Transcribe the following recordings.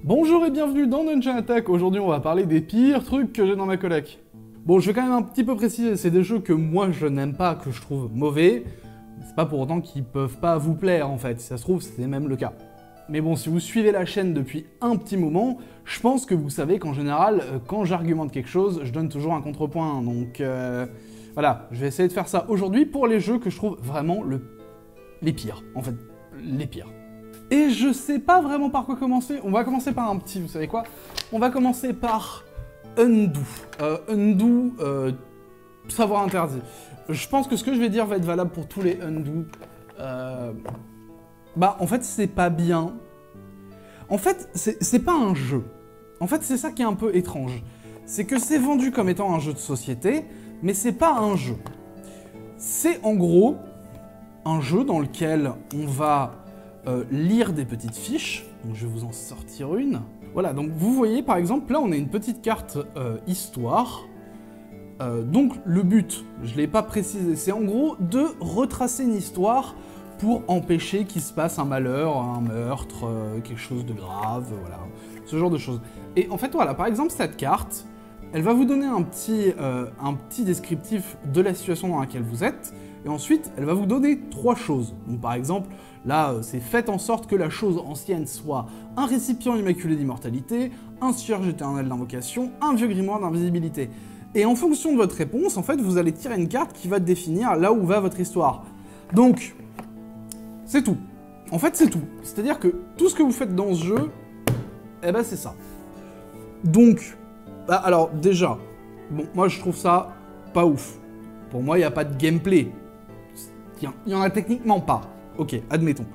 Bonjour et bienvenue dans Dungeon Attack. Aujourd'hui on va parler des pires trucs que j'ai dans ma coloc. Bon, je vais quand même un petit peu préciser, c'est des jeux que moi je n'aime pas, que je trouve mauvais. C'est pas pour autant qu'ils peuvent pas vous plaire en fait, si ça se trouve c'est même le cas. Mais bon, si vous suivez la chaîne depuis un petit moment, je pense que vous savez qu'en général, quand j'argumente quelque chose, je donne toujours un contrepoint. Donc voilà, je vais essayer de faire ça aujourd'hui pour les jeux que je trouve vraiment les pires. En fait, les pires. Et je sais pas vraiment par quoi commencer. On va commencer par un petit, vous savez quoi? On va commencer par Undo. Undo, savoir interdit. Je pense que ce que je vais dire va être valable pour tous les Undo. Bah, en fait, c'est pas bien. En fait, c'est pas un jeu. En fait, c'est ça qui est un peu étrange. C'est que c'est vendu comme étant un jeu de société, mais c'est pas un jeu. C'est en gros un jeu dans lequel on va lire des petites fiches. Donc je vais vous en sortir une. Voilà, donc vous voyez par exemple, là on a une petite carte histoire. Donc le but, je ne l'ai pas précisé, c'est en gros de retracer une histoire pour empêcher qu'il se passe un malheur, un meurtre, quelque chose de grave, voilà, ce genre de choses. Et en fait voilà, par exemple cette carte, elle va vous donner un petit descriptif de la situation dans laquelle vous êtes, et ensuite elle va vous donner 3 choses. Donc par exemple, là c'est faites en sorte que la chose ancienne soit un récipient immaculé d'immortalité, un cierge éternel d'invocation, un vieux grimoire d'invisibilité. Et en fonction de votre réponse, en fait, vous allez tirer une carte qui va définir là où va votre histoire. Donc, c'est tout. En fait, c'est tout. C'est-à-dire que tout ce que vous faites dans ce jeu, eh ben c'est ça. Donc, bah, alors déjà, bon, moi je trouve ça pas ouf. Pour moi, il n'y a pas de gameplay. Il y en a techniquement pas. Ok, admettons.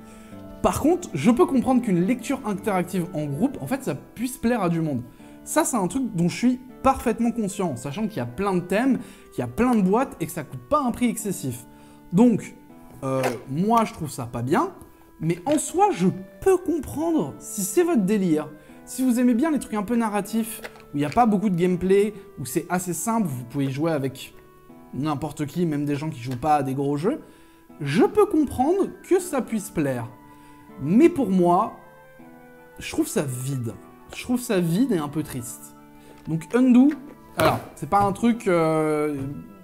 Par contre, je peux comprendre qu'une lecture interactive en groupe, en fait, ça puisse plaire à du monde. Ça, c'est un truc dont je suis parfaitement conscient, sachant qu'il y a plein de thèmes, qu'il y a plein de boîtes et que ça coûte pas un prix excessif. Donc, moi, je trouve ça pas bien, mais en soi, je peux comprendre si c'est votre délire. Si vous aimez bien les trucs un peu narratifs, où il n'y a pas beaucoup de gameplay, où c'est assez simple, vous pouvez jouer avec n'importe qui, même des gens qui jouent pas à des gros jeux, je peux comprendre que ça puisse plaire. Mais pour moi, je trouve ça vide. Je trouve ça vide et un peu triste. Donc Undo, alors, c'est pas un truc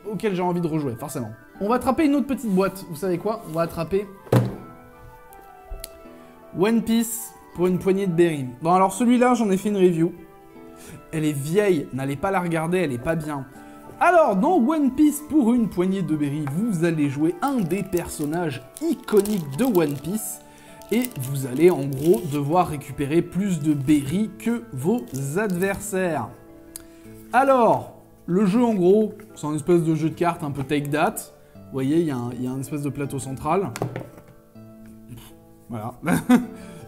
auquel j'ai envie de rejouer, forcément. On va attraper une autre petite boîte. Vous savez quoi? On va attraper One Piece pour une poignée de berry. Bon, alors celui-là, j'en ai fait une review. Elle est vieille, n'allez pas la regarder, elle est pas bien. Alors, dans One Piece pour une poignée de berry, vous allez jouer un des personnages iconiques de One Piece. Et vous allez en gros devoir récupérer plus de berry que vos adversaires. Alors, le jeu en gros, c'est un espèce de jeu de cartes un peu take that. Vous voyez, il y a un espèce de plateau central. Voilà.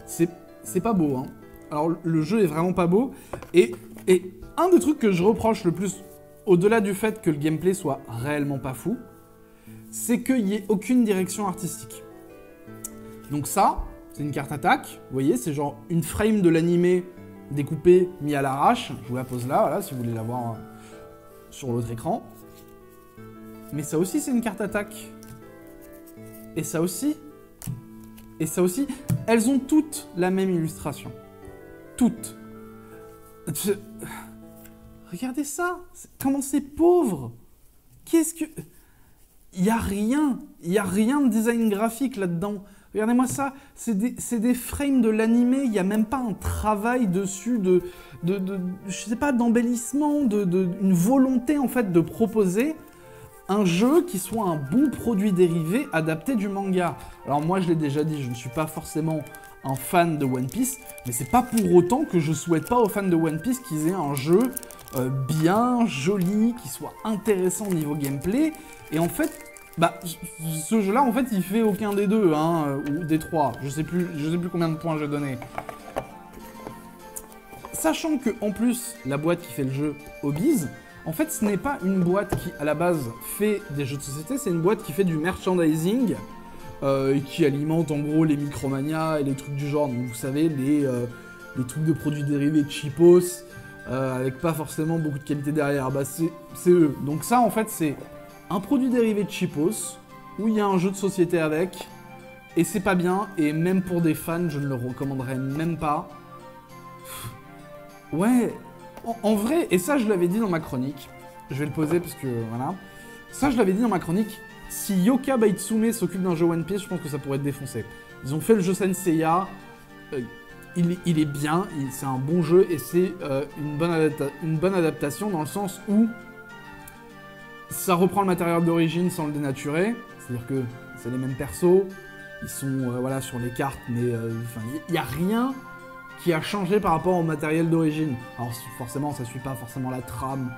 C'est pas beau, hein. Alors, le jeu est vraiment pas beau. Et un des trucs que je reproche le plus, au-delà du fait que le gameplay soit réellement pas fou, c'est qu'il n'y ait aucune direction artistique. Donc ça, c'est une carte attaque. Vous voyez, c'est genre une frame de l'animé découpée, mis à l'arrache. Je vous la pose là, voilà, si vous voulez la voir sur l'autre écran. Mais ça aussi, c'est une carte attaque. Et ça aussi. Et ça aussi. Elles ont toutes la même illustration. Toutes. Regardez ça. Comment c'est pauvre. Qu'est-ce que... Il n'y a rien de design graphique là-dedans. Regardez-moi ça, c'est des frames de l'animé, il n'y a même pas un travail dessus je sais pas, d'embellissement, une volonté en fait de proposer un jeu qui soit un bon produit dérivé adapté du manga. Alors moi je l'ai déjà dit, je ne suis pas forcément un fan de One Piece, mais c'est pas pour autant que je souhaite pas aux fans de One Piece qu'ils aient un jeu bien, joli, qui soit intéressant au niveau gameplay, et en fait... Bah, ce jeu-là, en fait, il fait aucun des deux, hein, ou des 3. Je sais plus combien de points j'ai donné. Sachant que, en plus, la boîte qui fait le jeu, Hobbies, en fait, ce n'est pas une boîte qui, à la base, fait des jeux de société, c'est une boîte qui fait du merchandising, et qui alimente, en gros, les Micromania et les trucs du genre. Donc, vous savez, les trucs de produits dérivés cheapos, avec pas forcément beaucoup de qualité derrière. Bah, c'est eux. Donc ça, en fait, c'est... un produit dérivé de cheapos, où il y a un jeu de société avec, et c'est pas bien, et même pour des fans, je ne le recommanderais même pas. Ouais, en vrai, et ça je l'avais dit dans ma chronique, je vais le poser parce que, voilà, ça je l'avais dit dans ma chronique, si Yoka Baitsume s'occupe d'un jeu One Piece, je pense que ça pourrait être défoncé. Ils ont fait le jeu Senseiya, il est bien, c'est un bon jeu, et c'est une bonne adaptation dans le sens où ça reprend le matériel d'origine sans le dénaturer, c'est-à-dire que c'est les mêmes persos, ils sont voilà, sur les cartes, mais il n'y a rien qui a changé par rapport au matériel d'origine. Alors forcément, ça suit pas forcément la trame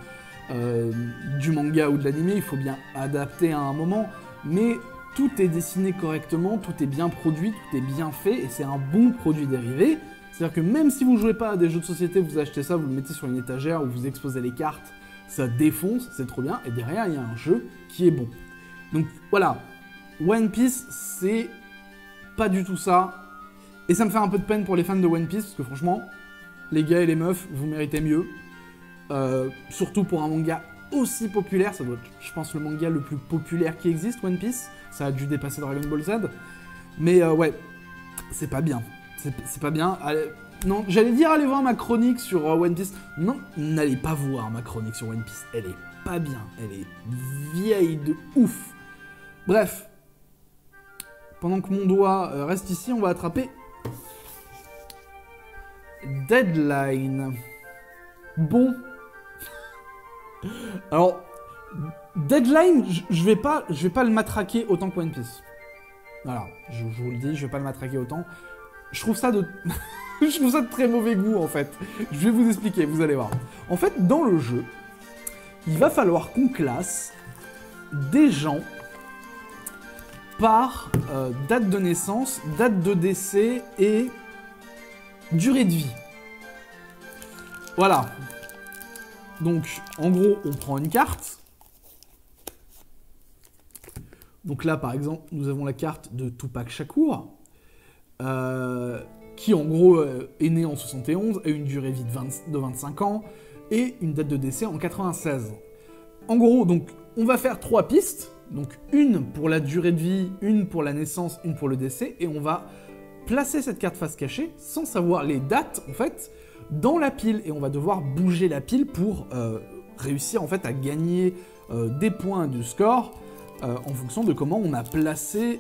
du manga ou de l'anime, il faut bien adapter à un moment, mais tout est dessiné correctement, tout est bien produit, tout est bien fait, et c'est un bon produit dérivé. C'est-à-dire que même si vous jouez pas à des jeux de société, vous achetez ça, vous le mettez sur une étagère, où vous exposez les cartes, ça défonce, c'est trop bien, et derrière, il y a un jeu qui est bon. Donc voilà, One Piece, c'est pas du tout ça. Et ça me fait un peu de peine pour les fans de One Piece, parce que franchement, les gars et les meufs, vous méritez mieux. Surtout pour un manga aussi populaire, ça doit être, je pense, le manga le plus populaire qui existe, One Piece. Ça a dû dépasser Dragon Ball Z. Mais ouais, c'est pas bien. C'est pas bien. Allez, non, j'allais dire allez voir ma chronique sur One Piece. Non, n'allez pas voir ma chronique sur One Piece. Elle est pas bien. Elle est vieille de ouf. Bref. Pendant que mon doigt reste ici, on va attraper Deadline. Bon. Alors, Deadline, je vais pas le matraquer autant que One Piece. Voilà, je vous le dis, je vais pas le matraquer autant. Je trouve ça de... je trouve ça de très mauvais goût, en fait. Je vais vous expliquer, vous allez voir. En fait, dans le jeu, il va falloir qu'on classe des gens par date de naissance, date de décès et durée de vie. Voilà. Donc, en gros, on prend une carte. Donc là, par exemple, nous avons la carte de Tupac Shakur, qui, en gros, est né en 71, a une durée de vie de 25 ans, et une date de décès en 96. En gros, donc, on va faire 3 pistes. Donc, une pour la durée de vie, une pour la naissance, une pour le décès, et on va placer cette carte face cachée, sans savoir les dates, en fait, dans la pile, et on va devoir bouger la pile pour réussir, en fait, à gagner des points du score en fonction de comment on a placé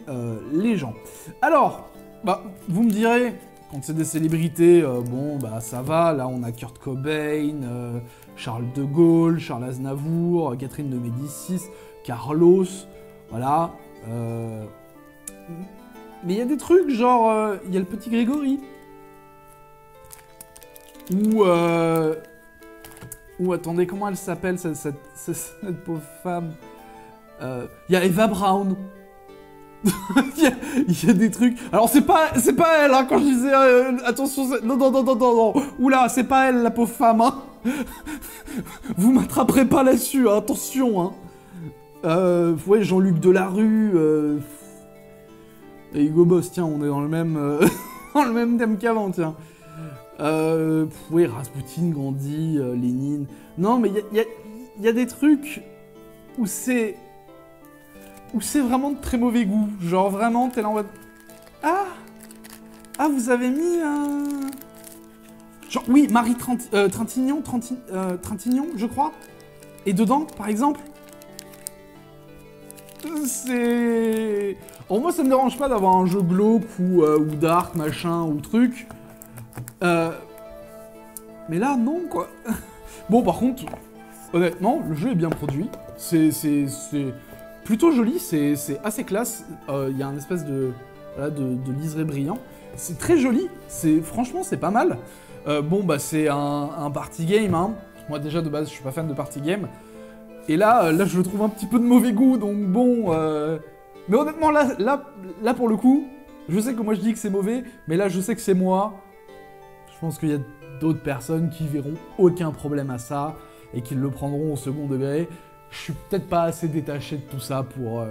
les gens. Alors, bah, vous me direz, quand c'est des célébrités, bon, bah, ça va, là, on a Kurt Cobain, Charles de Gaulle, Charles Aznavour, Catherine de Médicis, Carlos, voilà. Mais il y a des trucs, genre, il y a le petit Grégory. Ou attendez, comment elle s'appelle, cette pauvre femme? Il y a Eva Braun. Il y a des trucs... Alors, c'est pas elle, hein, quand je disais... attention, non. Oula, c'est pas elle, la pauvre femme, hein. Vous m'attraperez pas là-dessus, hein, attention, hein. Ouais, Jean-Luc Delarue... Et Hugo Boss, tiens, on est dans le même... dans le même thème qu'avant, tiens. Oui, Rasputin, Gandhi, Lénine... Non, mais il y a des trucs où c'est vraiment de très mauvais goût. Genre, vraiment, t'es là en mode... Ah, vous avez mis un... Genre, oui, Marie Trintignant, je crois. Et dedans, par exemple... C'est... En moi, ça me dérange pas d'avoir un jeu glauque ou dark, machin, ou truc. Mais là, non, quoi. Bon, par contre, honnêtement, le jeu est bien produit. C'est plutôt joli, c'est assez classe. Il y a un espèce de liseré brillant. C'est très joli. Franchement, c'est pas mal. Bon, bah, c'est un party game, hein. Moi, déjà, de base, je suis pas fan de party game. Et là, je le trouve un petit peu de mauvais goût, donc bon... Mais honnêtement, là, pour le coup, je sais que moi, je dis que c'est mauvais, mais là, je sais que c'est moi. Je pense qu'il y a d'autres personnes qui verront aucun problème à ça et qui le prendront au second degré. Je suis peut-être pas assez détaché de tout ça pour...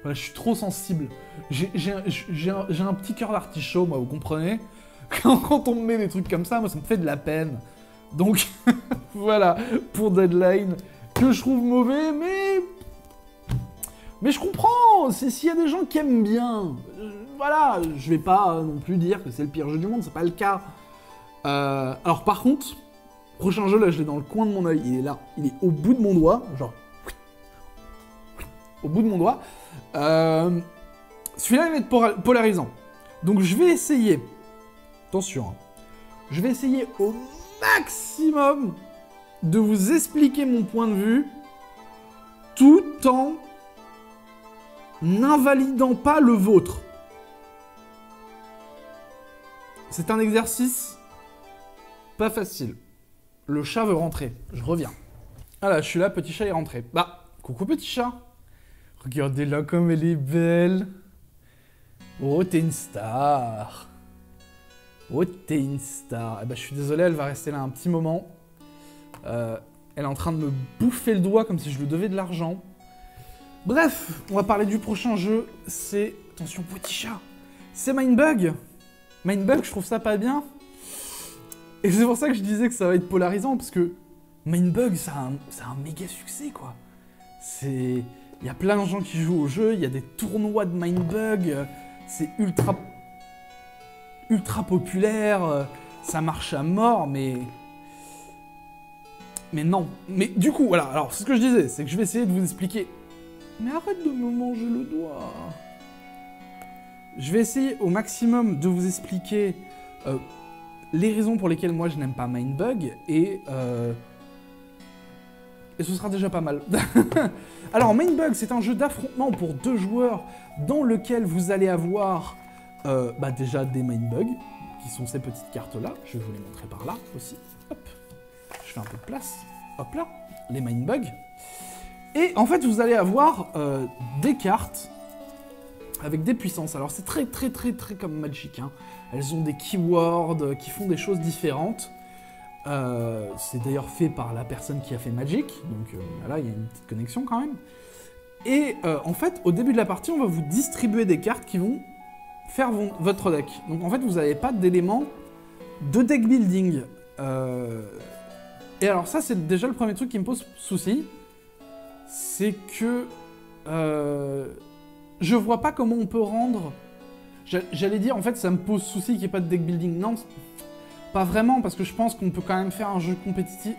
Voilà, je suis trop sensible. J'ai un petit cœur d'artichaut, moi, vous comprenez? Quand on me met des trucs comme ça, moi, ça me fait de la peine. Donc, voilà, pour Deadline, que je trouve mauvais, mais je comprends. S'il y a des gens qui aiment bien, voilà, je vais pas non plus dire que c'est le pire jeu du monde, c'est pas le cas. Alors par contre, Prochain jeu, là, je l'ai dans le coin de mon œil. Il est là. Il est au bout de mon doigt. Genre... Au bout de mon doigt. Celui-là, il va être polarisant. Donc, je vais essayer... Attention. Hein. Je vais essayer au maximum de vous expliquer mon point de vue tout en n'invalidant pas le vôtre. C'est un exercice pas facile. Le chat veut rentrer. Je reviens. Ah là, je suis là, petit chat est rentré. Bah, coucou petit chat. Regardez-la comme elle est belle. Oh, t'es une star. Oh, t'es une star. Eh ben, je suis désolé, elle va rester là un petit moment. Elle est en train de me bouffer le doigt comme si je lui devais de l'argent. Bref, on va parler du prochain jeu. C'est... Attention, petit chat. C'est Mindbug. Mindbug, je trouve ça pas bien. Et c'est pour ça que je disais que ça va être polarisant, parce que Mindbug, c'est un méga succès, quoi. Il y a plein de gens qui jouent au jeu, il y a des tournois de Mindbug, c'est ultra populaire, ça marche à mort, mais non. Mais du coup, voilà, alors c'est ce que je disais, c'est que je vais essayer de vous expliquer. Mais arrête de me manger le doigt. Je vais essayer au maximum de vous expliquer les raisons pour lesquelles moi je n'aime pas Mindbug, et ce sera déjà pas mal. Alors, Mindbug, c'est un jeu d'affrontement pour 2 joueurs dans lequel vous allez avoir déjà des Mindbugs, qui sont ces petites cartes-là. Je vais vous les montrer par là aussi. Hop, je fais un peu de place. Hop là, les Mindbugs. Et en fait, vous allez avoir des cartes avec des puissances. Alors, c'est très comme Magic, hein. Elles ont des keywords qui font des choses différentes. C'est d'ailleurs fait par la personne qui a fait Magic, donc là il y a une petite connexion quand même. Et en fait, au début de la partie, on va vous distribuer des cartes qui vont faire votre deck. Donc en fait, vous n'avez pas d'éléments de deck building. Et alors ça, c'est déjà le premier truc qui me pose souci. C'est que je vois pas comment on peut rendre... J'allais dire, en fait, ça me pose souci qu'il n'y ait pas de deck building. Non, pas vraiment, parce que je pense qu'on peut quand même faire un jeu compétitif,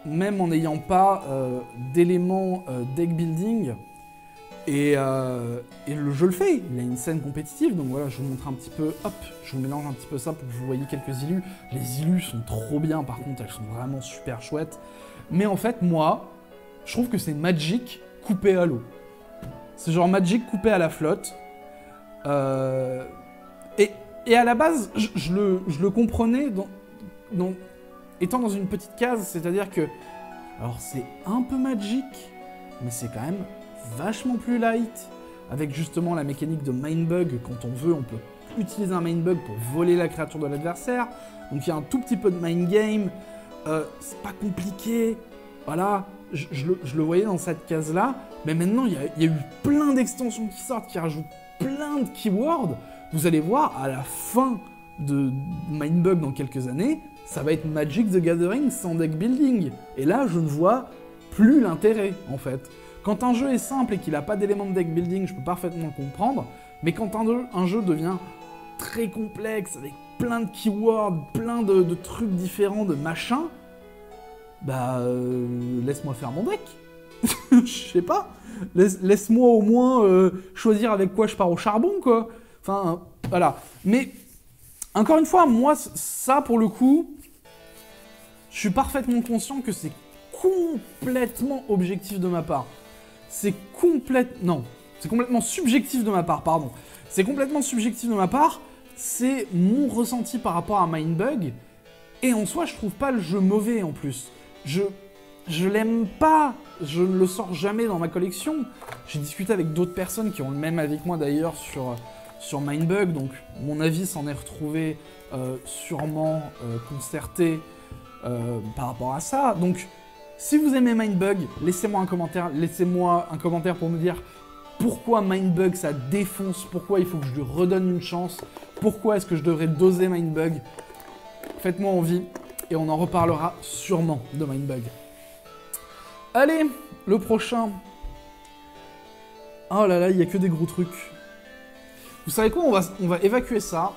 même en n'ayant pas d'éléments deck building. Et le jeu le fait, il a une scène compétitive, donc voilà, je vous montre un petit peu, hop, je vous mélange un petit peu ça pour que vous voyez quelques illus. Les illus sont trop bien, par contre, elles sont vraiment super chouettes. Mais en fait, moi, je trouve que c'est Magic coupé à l'eau. C'est genre Magic coupé à la flotte. Et à la base, je le comprenais étant dans une petite case, c'est-à-dire que... Alors c'est un peu Magic, mais c'est quand même vachement plus light, avec justement la mécanique de Mindbug. Quand on veut, on peut utiliser un Mindbug pour voler la créature de l'adversaire. Donc il y a un tout petit peu de mind game, c'est pas compliqué, voilà, je le voyais dans cette case-là, mais maintenant il y a eu plein d'extensions qui sortent, qui rajoutent plein de keywords. Vous allez voir, à la fin de Mindbug dans quelques années, ça va être Magic the Gathering sans deck building. Et là, je ne vois plus l'intérêt, en fait. Quand un jeu est simple et qu'il n'a pas d'éléments de deck building, je peux parfaitement le comprendre, mais quand un jeu devient très complexe, avec plein de keywords, plein de trucs différents, de machins, bah, laisse-moi faire mon deck. Je sais pas. Laisse-moi au moins choisir avec quoi je pars au charbon, quoi. Enfin, voilà. Mais, encore une fois, moi, ça, pour le coup, je suis parfaitement conscient que c'est complètement objectif de ma part. C'est complètement subjectif de ma part, pardon. C'est complètement subjectif de ma part, c'est mon ressenti par rapport à Mindbug, et en soi, je trouve pas le jeu mauvais, en plus. Je l'aime pas, je ne le sors jamais dans ma collection. J'ai discuté avec d'autres personnes qui ont le même avis que moi, d'ailleurs, sur Mindbug, donc mon avis s'en est retrouvé sûrement concerté par rapport à ça. Donc, si vous aimez Mindbug, laissez-moi un commentaire pour me dire pourquoi Mindbug ça défonce, pourquoi il faut que je lui redonne une chance, pourquoi est-ce que je devrais doser Mindbug. Faites-moi envie et on en reparlera sûrement de Mindbug. Allez, le prochain. Oh là là, il n'y a que des gros trucs. Vous savez quoi, on va évacuer ça.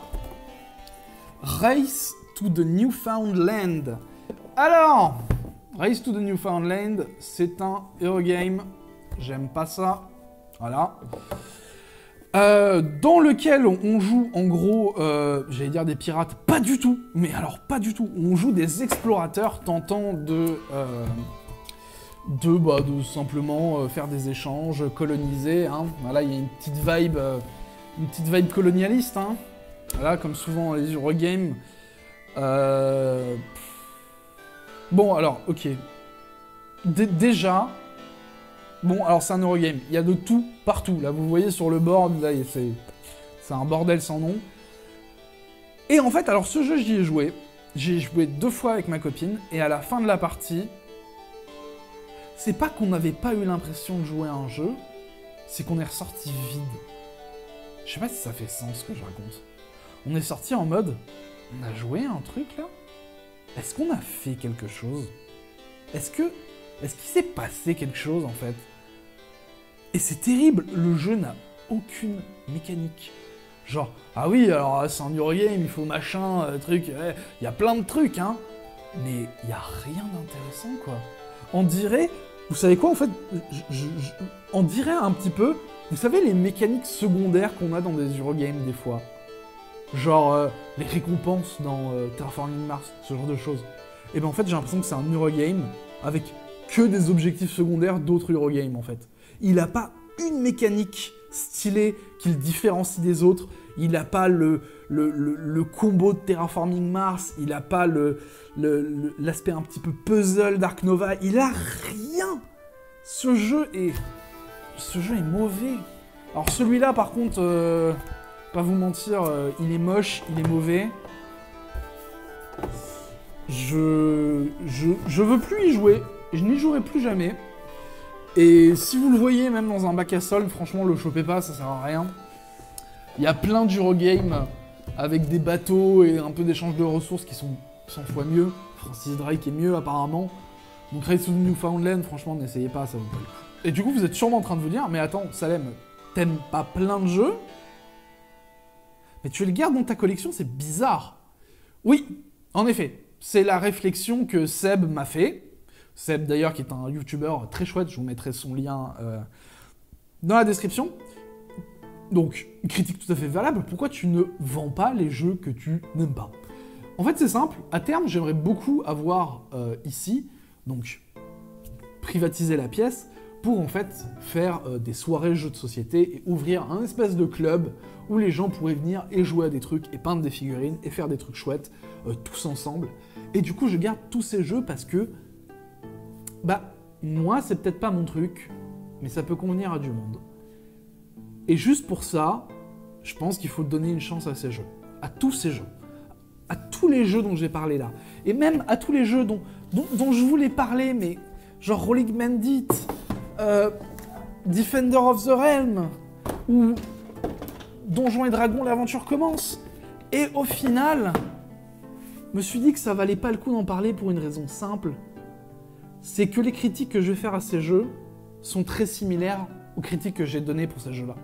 Race to the Newfoundland. Alors, Race to the Newfoundland, c'est un Eurogame. J'aime pas ça. Voilà. Dans lequel on joue, en gros, j'allais dire des pirates, pas du tout, mais alors pas du tout. On joue des explorateurs tentant de simplement faire des échanges, coloniser. Hein. Voilà, il y a une petite vibe colonialiste. Hein. Voilà, comme souvent les Eurogames. Bon, alors, ok. Déjà... Bon, alors c'est un Eurogame. Il y a de tout, partout. Là, vous voyez sur le board, là, c'est un bordel sans nom. Et en fait, alors ce jeu, j'y ai joué. J'ai joué 2 fois avec ma copine, et à la fin de la partie, c'est pas qu'on n'avait pas eu l'impression de jouer à un jeu, c'est qu'on est ressorti vide. Je sais pas si ça fait sens ce que je raconte. On est sorti en mode, on a joué à un truc là? Est-ce qu'on a fait quelque chose? Est-ce qu'il s'est passé quelque chose en fait? Et c'est terrible, le jeu n'a aucune mécanique. Genre, ah oui, alors c'est un Eurogame, il faut machin, truc, il y a plein de trucs, hein. Mais il y a rien d'intéressant, quoi. On dirait, vous savez quoi, en fait, on dirait un petit peu, vous savez les mécaniques secondaires qu'on a dans des Eurogames des fois. Genre, les récompenses dans Terraforming Mars, ce genre de choses. Et ben en fait, j'ai l'impression que c'est un Eurogame avec que des objectifs secondaires d'autres Eurogames, en fait. Il a pas une mécanique stylée qui le différencie des autres. Il n'a pas le combo de Terraforming Mars. Il n'a pas l'aspect un petit peu puzzle d'Ark Nova. Il a rien. Ce jeu est mauvais. Alors celui-là, par contre, pas vous mentir, il est moche, il est mauvais. Je veux plus y jouer. Je n'y jouerai plus jamais. Et si vous le voyez même dans un bac à solde, franchement, le chopez pas, ça sert à rien. Il y a plein d'Eurogames avec des bateaux et un peu d'échange de ressources qui sont 100 fois mieux. Francis Drake est mieux apparemment. Donc Race to the Newfoundland, franchement, n'essayez pas, ça vaut pas le coup. Et du coup, vous êtes sûrement en train de vous dire, mais attends, Salem, t'aimes pas plein de jeux? Mais tu le gardes dans ta collection, c'est bizarre. Oui, en effet, c'est la réflexion que Seb m'a fait. Seb, d'ailleurs, qui est un youtubeur très chouette, je vous mettrai son lien dans la description. Donc, une critique tout à fait valable, pourquoi tu ne vends pas les jeux que tu n'aimes pas? En fait, c'est simple, à terme, j'aimerais beaucoup avoir ici, donc, privatiser la pièce, pour en fait faire des soirées jeux de société et ouvrir un espèce de club où les gens pourraient venir et jouer à des trucs, et peindre des figurines, et faire des trucs chouettes, tous ensemble. Et du coup, je garde tous ces jeux parce que bah, moi, c'est peut-être pas mon truc, mais ça peut convenir à du monde. Et juste pour ça, je pense qu'il faut donner une chance à ces jeux. À tous ces jeux. À tous les jeux dont j'ai parlé là. Et même à tous les jeux dont je voulais parler, mais genre Rolling Bandit, Defender of the Realm, ou Donjons et Dragons, l'aventure commence. Et au final, je me suis dit que ça valait pas le coup d'en parler pour une raison simple. C'est que les critiques que je vais faire à ces jeux sont très similaires aux critiques que j'ai données pour ces jeux-là.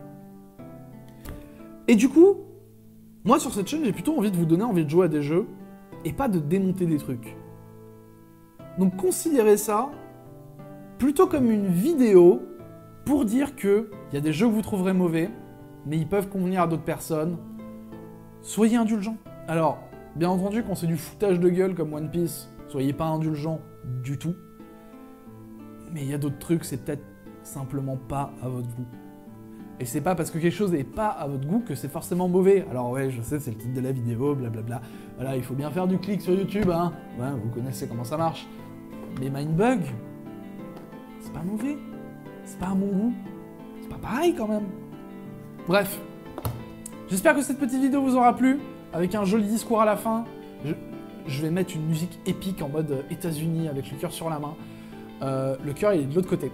Et du coup, moi sur cette chaîne, j'ai plutôt envie de vous donner envie de jouer à des jeux et pas de démonter des trucs. Donc considérez ça plutôt comme une vidéo pour dire que il y a des jeux que vous trouverez mauvais, mais ils peuvent convenir à d'autres personnes. Soyez indulgents. Alors, bien entendu, quand c'est du foutage de gueule comme One Piece, soyez pas indulgents du tout. Mais il y a d'autres trucs, c'est peut-être simplement pas à votre goût. Et c'est pas parce que quelque chose n'est pas à votre goût que c'est forcément mauvais. Alors ouais, je sais, c'est le titre de la vidéo, blablabla. Voilà, il faut bien faire du clic sur YouTube, hein. Ouais, vous connaissez comment ça marche. Mais Mindbug, c'est pas mauvais. C'est pas à mon goût. C'est pas pareil quand même. Bref. J'espère que cette petite vidéo vous aura plu. Avec un joli discours à la fin. Je vais mettre une musique épique en mode États-Unis avec le cœur sur la main. Le cœur il est de l'autre côté.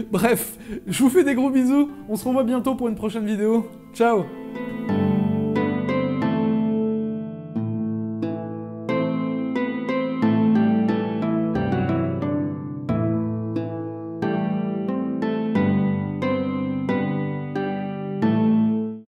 Bref, je vous fais des gros bisous. On se revoit bientôt pour une prochaine vidéo. Ciao!